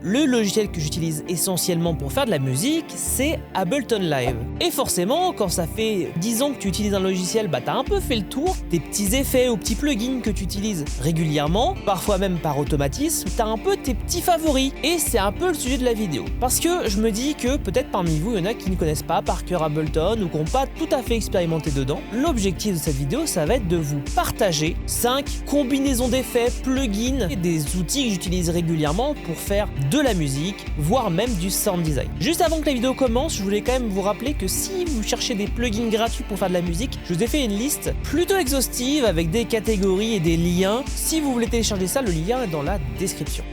le logiciel que j'utilise essentiellement pour faire de la musique, c'est Ableton Live. Et forcément, quand ça fait 10 ans que tu utilises un logiciel, bah t'as un peu fait le tour, tes petits effets ou petits plugins que tu utilises régulièrement, parfois même par automatisme, t'as un peu tes petits favoris. Et c'est un peu le sujet de la vidéo. Parce que je me dis que peut-être parmi vous, il y en a qui ne connaissent pas par cœur Ableton ou qui n'ont pas tout à fait expérimenté dedans. L'objectif de cette vidéo, ça va être de vous partager 5 combinaisons d'effets, plugins et des outils que j'utilise régulièrement pour faire de la musique, voire même du sound design. Juste avant que la vidéo commence, je voulais quand même vous rappeler que si vous cherchez des plugins gratuits pour faire de la musique, je vous ai fait une liste plutôt exhaustive avec des catégories et des liens. Si vous voulez télécharger ça, le lien est dans la description.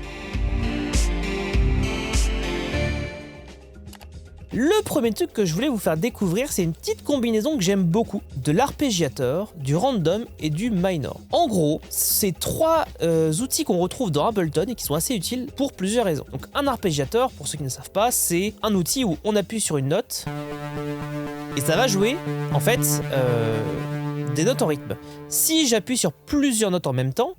Le premier truc que je voulais vous faire découvrir, c'est une petite combinaison que j'aime beaucoup, de l'arpégiateur, du random et du minor. En gros, c'est 3 outils qu'on retrouve dans Ableton et qui sont assez utiles pour plusieurs raisons. Donc un arpégiateur, pour ceux qui ne savent pas, c'est un outil où on appuie sur une note et ça va jouer en fait des notes en rythme. Si j'appuie sur plusieurs notes en même temps,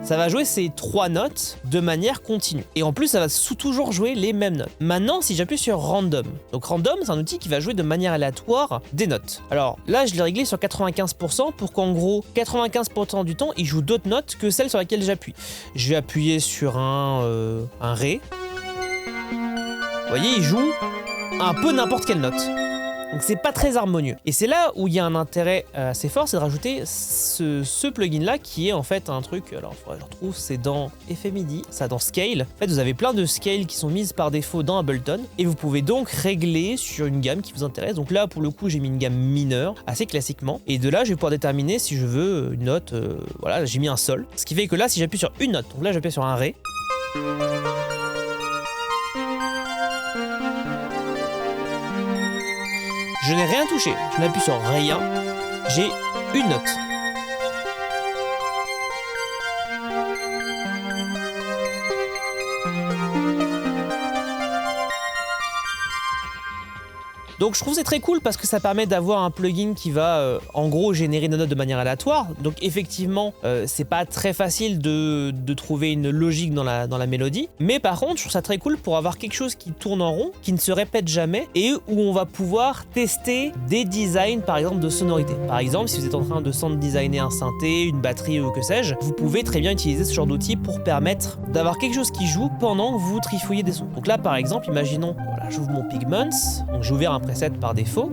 ça va jouer ces 3 notes de manière continue. Et en plus, ça va toujours jouer les mêmes notes. Maintenant, si j'appuie sur Random. Donc Random, c'est un outil qui va jouer de manière aléatoire des notes. Alors là, je l'ai réglé sur 95% pour qu'en gros, 95% du temps, il joue d'autres notes que celles sur lesquelles j'appuie. Je vais appuyer sur un Ré. Vous voyez, il joue un peu n'importe quelle note. Donc c'est pas très harmonieux. Et c'est là où il y a un intérêt assez fort, c'est de rajouter ce plugin là qui est en fait un truc, alors il faudrait que je retrouve, c'est dans Effet MIDI, ça dans Scale. En fait vous avez plein de scales qui sont mises par défaut dans Ableton et vous pouvez donc régler sur une gamme qui vous intéresse. Donc là pour le coup j'ai mis une gamme mineure, assez classiquement. Et de là je vais pouvoir déterminer si je veux une note, voilà j'ai mis un Sol. Ce qui fait que là si j'appuie sur une note, donc là j'appuie sur un Ré. Je n'ai rien touché, je n'appuie sur rien, j'ai une note. Donc je trouve c'est très cool parce que ça permet d'avoir un plugin qui va en gros générer des notes de manière aléatoire. Donc effectivement c'est pas très facile de trouver une logique dans la mélodie. Mais par contre je trouve ça très cool pour avoir quelque chose qui tourne en rond, qui ne se répète jamais et où on va pouvoir tester des designs par exemple de sonorité. Par exemple si vous êtes en train de sound designer un synthé, une batterie ou que sais-je, vous pouvez très bien utiliser ce genre d'outil pour permettre d'avoir quelque chose qui joue pendant que vous trifouillez des sons. Donc là par exemple imaginons, voilà, j'ouvre mon Pigments, donc j'ai ouvert un preset par défaut.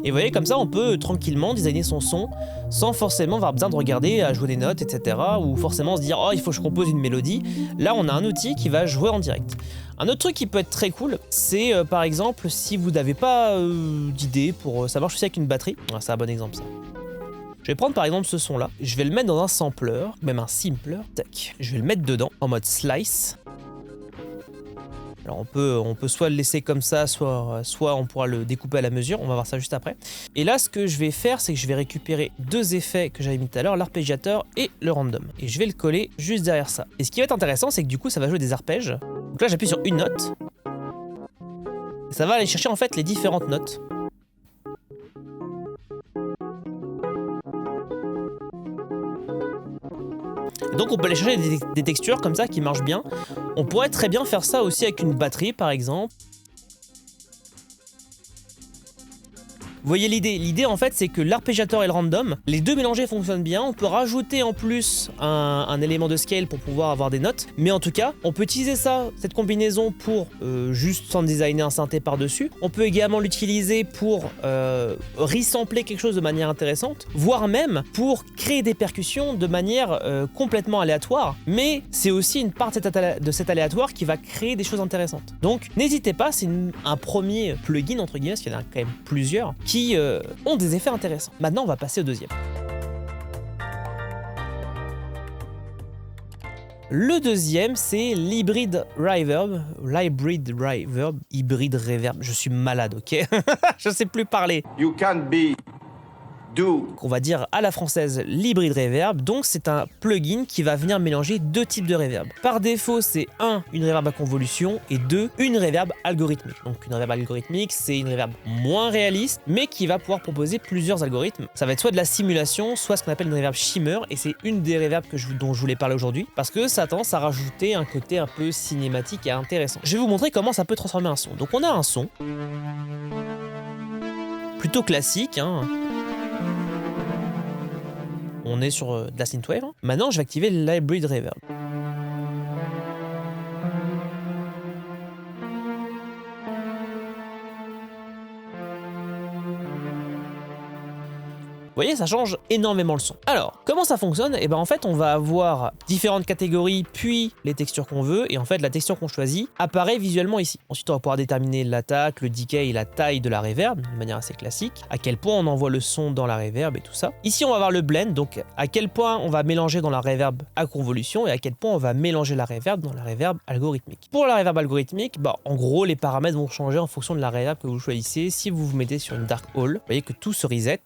Et vous voyez, comme ça, on peut tranquillement designer son son sans forcément avoir besoin de regarder à jouer des notes, etc. Ou forcément se dire « Oh, il faut que je compose une mélodie ». Là, on a un outil qui va jouer en direct. Un autre truc qui peut être très cool, c'est par exemple, si vous n'avez pas d'idée pour... Ça marche aussi avec une batterie. Ah, c'est un bon exemple, ça. Je vais prendre par exemple ce son là, je vais le mettre dans un sampler, même un simpler, tac. Je vais le mettre dedans en mode slice. Alors on peut soit le laisser comme ça, soit on pourra le découper à la mesure, on va voir ça juste après. Et là ce que je vais faire, c'est que je vais récupérer 2 effets que j'avais mis tout à l'heure, l'arpégiateur et le random. Et je vais le coller juste derrière ça. Et ce qui va être intéressant, c'est que du coup ça va jouer des arpèges. Donc là j'appuie sur une note. Et ça va aller chercher en fait les différentes notes. Donc on peut aller chercher des textures comme ça qui marchent bien. On pourrait très bien faire ça aussi avec une batterie par exemple. Vous voyez l'idée? L'idée en fait c'est que l'arpégiateur et le random, les deux mélangés fonctionnent bien. On peut rajouter en plus un élément de scale pour pouvoir avoir des notes. Mais en tout cas, on peut utiliser ça, cette combinaison pour juste sound designer un synthé par-dessus. On peut également l'utiliser pour resampler quelque chose de manière intéressante, voire même pour créer des percussions de manière complètement aléatoire. Mais c'est aussi une part de cet aléatoire qui va créer des choses intéressantes. Donc n'hésitez pas, c'est un premier plugin entre guillemets, parce qu'il y en a quand même plusieurs, qui ont des effets intéressants. Maintenant, on va passer au deuxième. Le deuxième, c'est l'Hybrid Reverb. Hybrid Reverb. Je suis malade, ok? Je sais plus parler. You can be On va dire à la française l'hybride reverb, donc c'est un plugin qui va venir mélanger deux types de reverb. Par défaut, c'est une reverb à convolution et une reverb algorithmique. Donc une reverb algorithmique, c'est une reverb moins réaliste, mais qui va pouvoir proposer plusieurs algorithmes. Ça va être soit de la simulation, soit ce qu'on appelle une reverb shimmer, et c'est une des reverbs dont je voulais parler aujourd'hui, parce que ça a tendance à rajouter un côté un peu cinématique et intéressant. Je vais vous montrer comment ça peut transformer un son. Donc on a un son plutôt classique, hein. On est sur de la synthwave. Maintenant, je vais activer l'hybrid reverb. Vous voyez, ça change énormément le son. Alors, comment ça fonctionne? Et ben en fait, on va avoir différentes catégories, puis les textures qu'on veut, et en fait, la texture qu'on choisit apparaît visuellement ici. Ensuite, on va pouvoir déterminer l'attaque, le decay et la taille de la reverb, de manière assez classique, à quel point on envoie le son dans la reverb et tout ça. Ici, on va avoir le blend, donc à quel point on va mélanger dans la reverb à convolution, et à quel point on va mélanger la reverb dans la reverb algorithmique. Pour la reverb algorithmique, bah, en gros, les paramètres vont changer en fonction de la reverb que vous choisissez. Si vous vous mettez sur une dark hall, vous voyez que tout se reset.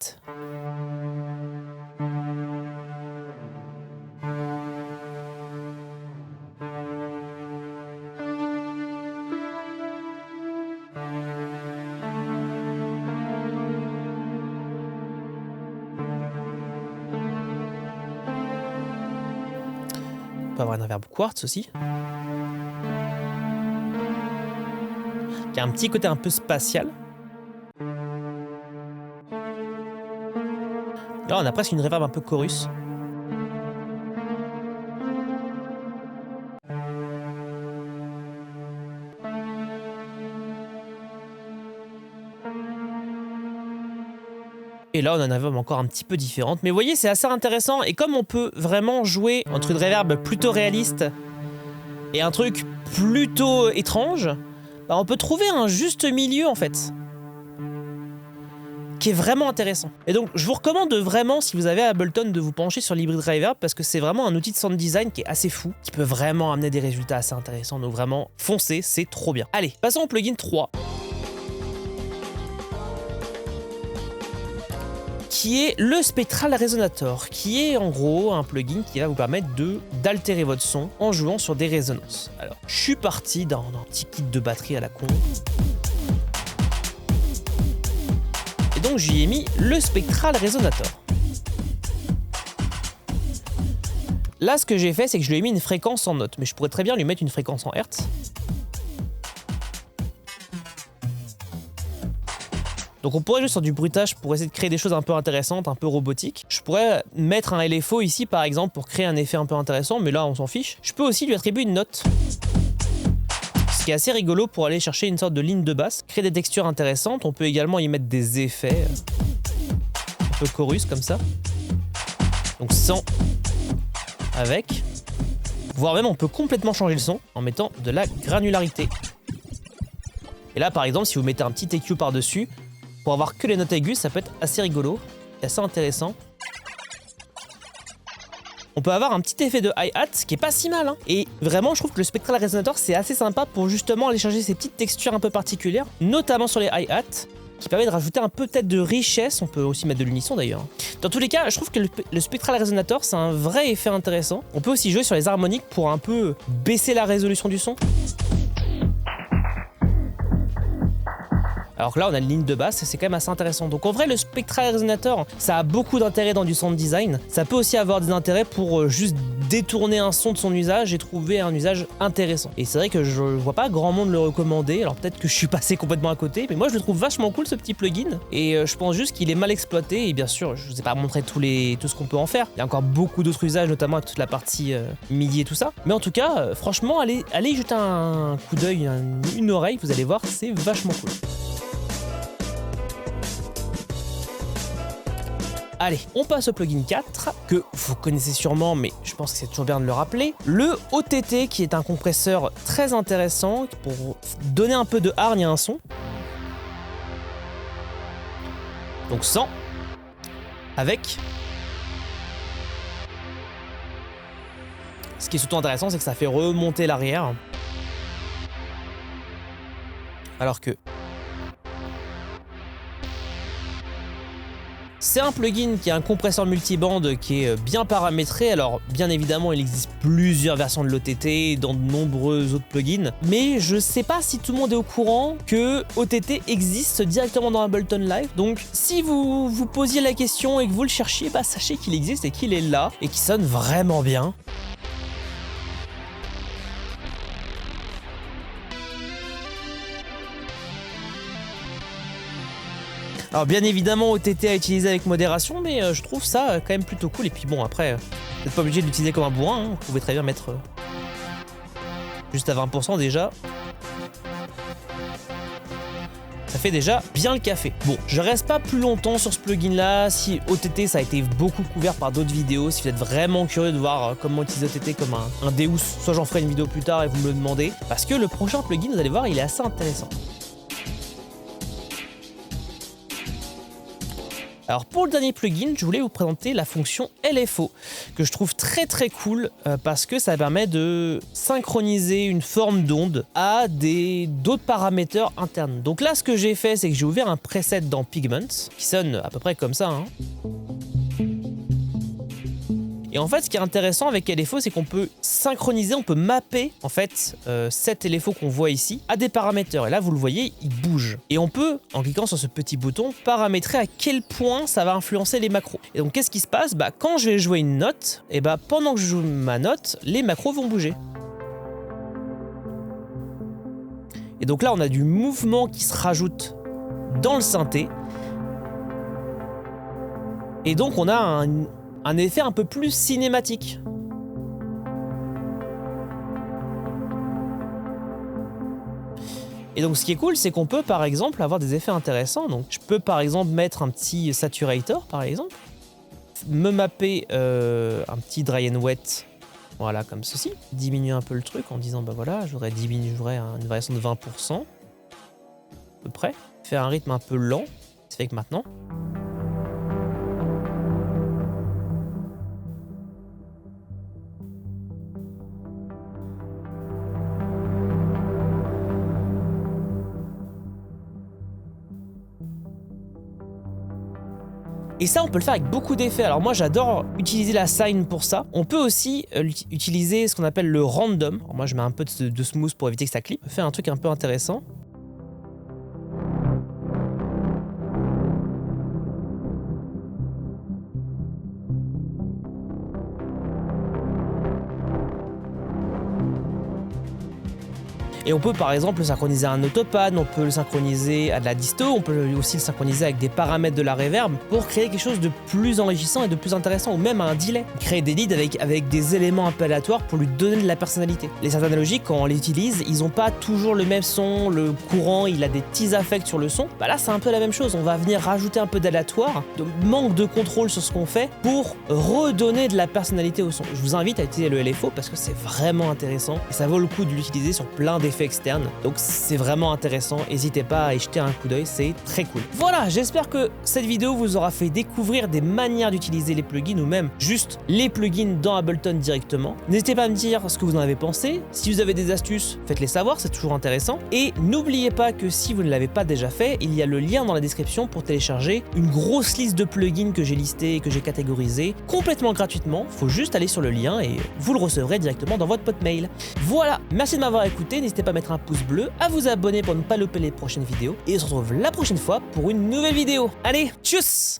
On peut avoir une reverb quartz aussi, qui a un petit côté un peu spatial. Là, on a presque une reverb un peu chorus. Et là, on a une reverb encore un petit peu différente. Mais vous voyez, c'est assez intéressant. Et comme on peut vraiment jouer entre une reverb plutôt réaliste et un truc plutôt étrange, bah on peut trouver un juste milieu, en fait, qui est vraiment intéressant. Et donc, je vous recommande vraiment, si vous avez Ableton, de vous pencher sur l'hybrid reverb, parce que c'est vraiment un outil de sound design qui est assez fou, qui peut vraiment amener des résultats assez intéressants. Donc vraiment, foncez, c'est trop bien. Allez, passons au plugin 3. Qui est le Spectral Resonator, qui est en gros un plugin qui va vous permettre d'altérer votre son en jouant sur des résonances. Alors, je suis parti dans un petit kit de batterie à la con. Et donc, j'y ai mis le Spectral Resonator. Là, ce que j'ai fait, c'est que je lui ai mis une fréquence en note, mais je pourrais très bien lui mettre une fréquence en hertz. Donc on pourrait jouer sur du bruitage pour essayer de créer des choses un peu intéressantes, un peu robotiques. Je pourrais mettre un LFO ici par exemple pour créer un effet un peu intéressant, mais là on s'en fiche. Je peux aussi lui attribuer une note. Ce qui est assez rigolo pour aller chercher une sorte de ligne de basse, créer des textures intéressantes. On peut également y mettre des effets un peu chorus comme ça. Donc sans, avec. Voire même on peut complètement changer le son en mettant de la granularité. Et là par exemple si vous mettez un petit EQ par-dessus, pour avoir que les notes aiguës, ça peut être assez rigolo et assez intéressant. On peut avoir un petit effet de hi-hat, qui est pas si mal, hein. Et vraiment, je trouve que le Spectral Resonator, c'est assez sympa pour justement aller chercher ces petites textures un peu particulières, notamment sur les hi-hats, qui permet de rajouter un peu peut-être de richesse. On peut aussi mettre de l'unisson d'ailleurs. Dans tous les cas, je trouve que le Spectral Resonator, c'est un vrai effet intéressant. On peut aussi jouer sur les harmoniques pour un peu baisser la résolution du son. Alors que là, on a une ligne de basse et c'est quand même assez intéressant. Donc en vrai, le Spectral Resonator, ça a beaucoup d'intérêt dans du sound design. Ça peut aussi avoir des intérêts pour juste détourner un son de son usage et trouver un usage intéressant. Et c'est vrai que je vois pas grand monde le recommander. Alors peut-être que je suis passé complètement à côté, mais moi je le trouve vachement cool ce petit plugin. Et je pense juste qu'il est mal exploité. Et bien sûr, je vous ai pas montré tout ce qu'on peut en faire. Il y a encore beaucoup d'autres usages, notamment avec toute la partie MIDI et tout ça. Mais en tout cas, franchement, allez y jeter un coup d'œil, une oreille, vous allez voir, c'est vachement cool. Allez, on passe au plugin 4, que vous connaissez sûrement, mais je pense que c'est toujours bien de le rappeler. Le OTT, qui est un compresseur très intéressant pour donner un peu de hargne à un son. Donc sans, avec. Ce qui est surtout intéressant, c'est que ça fait remonter l'arrière. Alors que C'est un plugin qui a un compresseur multibande qui est bien paramétré. Alors bien évidemment il existe plusieurs versions de l'OTT dans de nombreux autres plugins, mais je sais pas si tout le monde est au courant que OTT existe directement dans Ableton Live. Donc si vous vous posiez la question et que vous le cherchiez, bah sachez qu'il existe et qu'il est là et qu'il sonne vraiment bien. Alors bien évidemment OTT à utiliser avec modération, mais je trouve ça quand même plutôt cool. Et puis bon après, vous n'êtes pas obligé de l'utiliser comme un bourrin, hein. Vous pouvez très bien mettre juste à 20% déjà. Ça fait déjà bien le café. Bon, je reste pas plus longtemps sur ce plugin là. Si OTT ça a été beaucoup couvert par d'autres vidéos, si vous êtes vraiment curieux de voir comment utiliser OTT comme un Deus, soit j'en ferai une vidéo plus tard et vous me le demandez. Parce que le prochain plugin, vous allez voir, il est assez intéressant. Alors pour le dernier plugin, je voulais vous présenter la fonction LFO, que je trouve très cool parce que ça permet de synchroniser une forme d'onde à d'autres paramètres internes. Donc là, ce que j'ai fait, c'est que j'ai ouvert un preset dans Pigment, qui sonne à peu près comme ça, hein. Et en fait, ce qui est intéressant avec LFO, c'est qu'on peut synchroniser, on peut mapper en fait cet LFO qu'on voit ici à des paramètres. Et là, vous le voyez, il bouge. Et on peut, en cliquant sur ce petit bouton, paramétrer à quel point ça va influencer les macros. Et donc, qu'est-ce qui se passe? Bah, quand je vais jouer une note, et bah, pendant que je joue ma note, les macros vont bouger. Et donc là, on a du mouvement qui se rajoute dans le synthé. Et donc, on a un effet un peu plus cinématique. Et donc ce qui est cool, c'est qu'on peut par exemple avoir des effets intéressants. Donc je peux par exemple mettre un petit saturator par exemple, me mapper un petit dry and wet, voilà comme ceci, diminuer un peu le truc en disant bah voilà, je voudrais une variation de 20% à peu près, faire un rythme un peu lent, ce qui fait que maintenant et ça, on peut le faire avec beaucoup d'effets. Alors moi, j'adore utiliser la Sine pour ça. On peut aussi utiliser ce qu'on appelle le random. Alors moi, je mets un peu de smooth pour éviter que ça clip. On peut faire un truc un peu intéressant. Et on peut par exemple le synchroniser à un autopad, on peut le synchroniser à de la disto, on peut aussi le synchroniser avec des paramètres de la reverb pour créer quelque chose de plus enrichissant et de plus intéressant, ou même un delay. Créer des leads avec des éléments un peu aléatoires pour lui donner de la personnalité. Les synthés analogiques, quand on les utilise, ils n'ont pas toujours le même son, le courant, il a des petits affects sur le son. Bah là, c'est un peu la même chose, on va venir rajouter un peu d'aléatoire, de manque de contrôle sur ce qu'on fait pour redonner de la personnalité au son. Je vous invite à utiliser le LFO parce que c'est vraiment intéressant et ça vaut le coup de l'utiliser sur plein d'effets externes. Donc c'est vraiment intéressant, n'hésitez pas à y jeter un coup d'œil, c'est très cool. Voilà, j'espère que cette vidéo vous aura fait découvrir des manières d'utiliser les plugins ou même juste les plugins dans Ableton directement. N'hésitez pas à me dire ce que vous en avez pensé. Si vous avez des astuces, faites-les savoir, c'est toujours intéressant. Et n'oubliez pas que si vous ne l'avez pas déjà fait, il y a le lien dans la description pour télécharger une grosse liste de plugins que j'ai listés et que j'ai catégorisés complètement gratuitement. Faut juste aller sur le lien et vous le recevrez directement dans votre boîte mail. Voilà, merci de m'avoir écouté, n'hésitez pas à mettre un pouce bleu, à vous abonner pour ne pas louper les prochaines vidéos et on se retrouve la prochaine fois pour une nouvelle vidéo. Allez, tchuss!